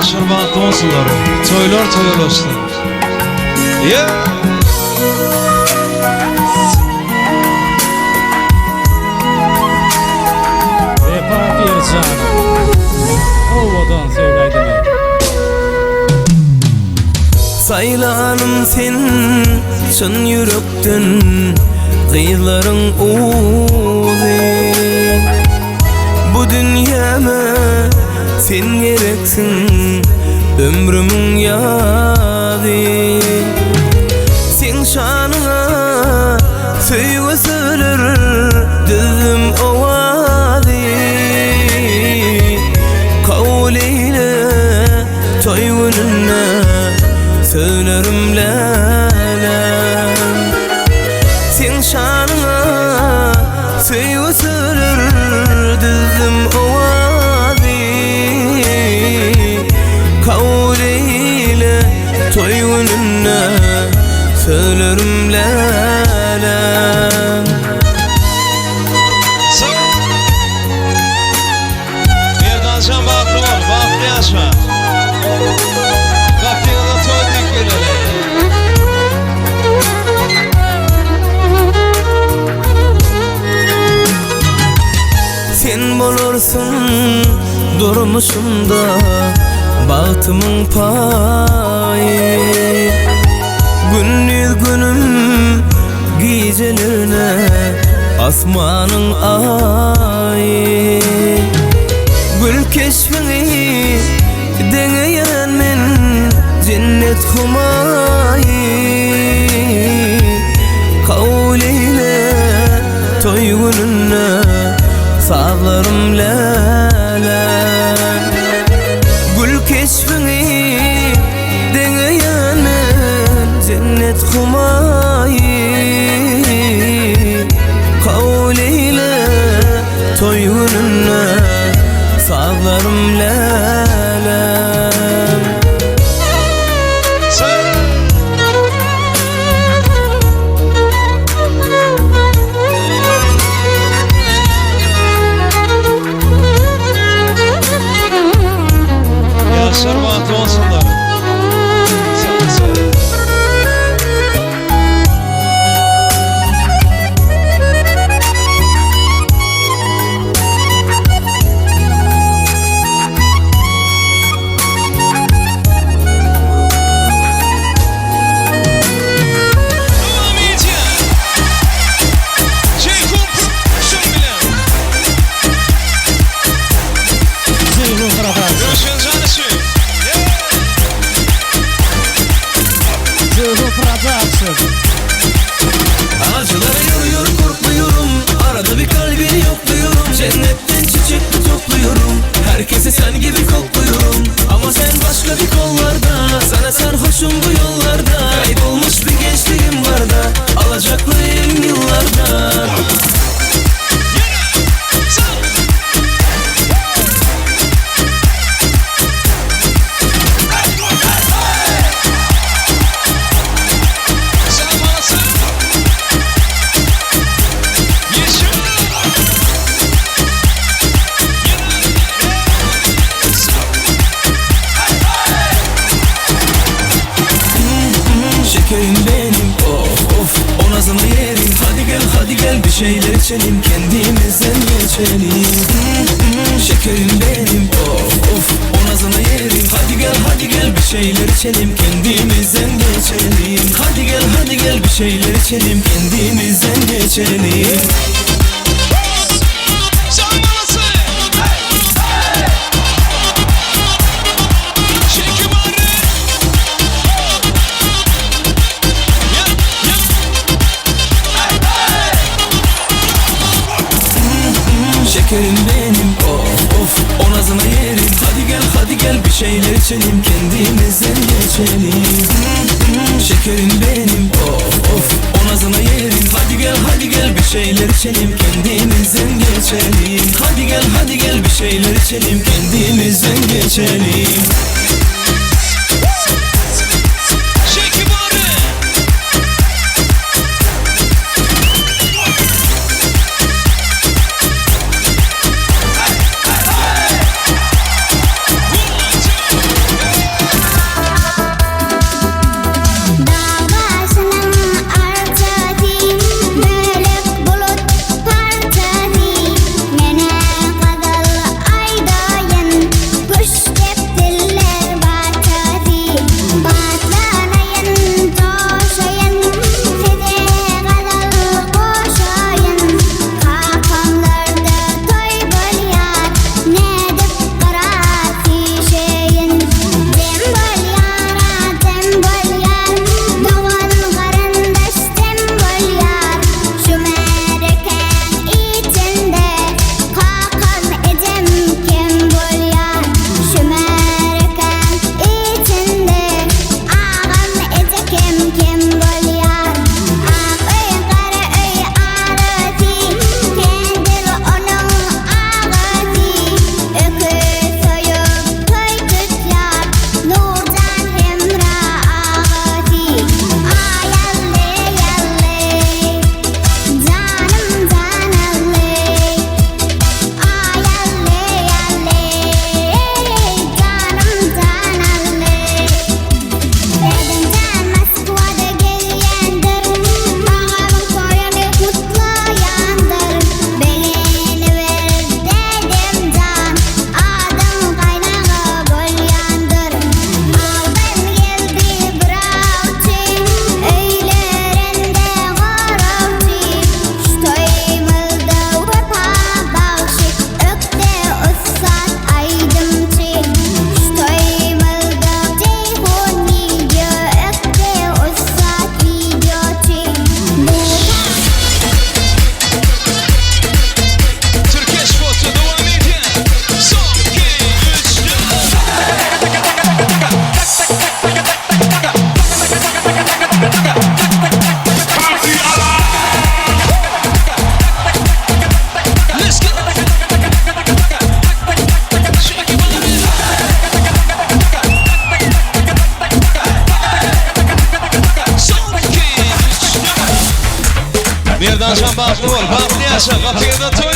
Yaşlar bahtlı olsunlar. Toylar toylar olsun. Yeah. Vefa Bircan Ovadan söyleydim ben. Saylanım sen çın yürekten Gıyların oğlu Bu dünyama sen gereksin Ömrümün yadı Sen şanına söyle söyler Dilim ovadı Kavliyle toyununa Söylerim lalem Sen şanına söyle söyler Dilim ovadı Kavliyle toyununa Söylerim lalem Merdancan bahtlı ol, bahtlı yaşa. Vaktine de toy dik gelelim. Sen bulursun durmuşumda Bahtımın payı Gündüz günüm gecelerine Asmanın ayı Gül keşfini deneyen men Cennet humayı Kavliyle toy gününe Sağlarım lalem Gül keşfini deneyen men Cennet humayı Kavliyle toy gününe Sağlarım lalem Yaşlar bahtlı olsunlar. Acılara yoruyor korkmuyorum Arada bir kalbini yokluyorum Cennetten çiçek mi topluyorum Herkese sen gibi kokluyorum Ama sen başka bir kollarda Sana sarhoşum bu yollarda Kaybolmuş bir gençliğim var da Alacaklıyım yıllarda Şekerim benim of of o nazını yerim Hadi gel bir şeyler içelim kendimizden geçelim Şekerim benim of of o nazını yerim Hadi gel bir şeyler içelim kendimizden geçelim Hadi gel bir şeyler içelim kendimizden geçelim Şekerim benim of of o nazına yerim Hadi gel bir şeyler içelim kendimizden geçelim Şekerim benim of of o nazına yerim Hadi gel bir şeyler içelim kendimizden geçelim Hadi gel bir şeyler içelim kendimizden geçelim Yaşa kapıyı da tut.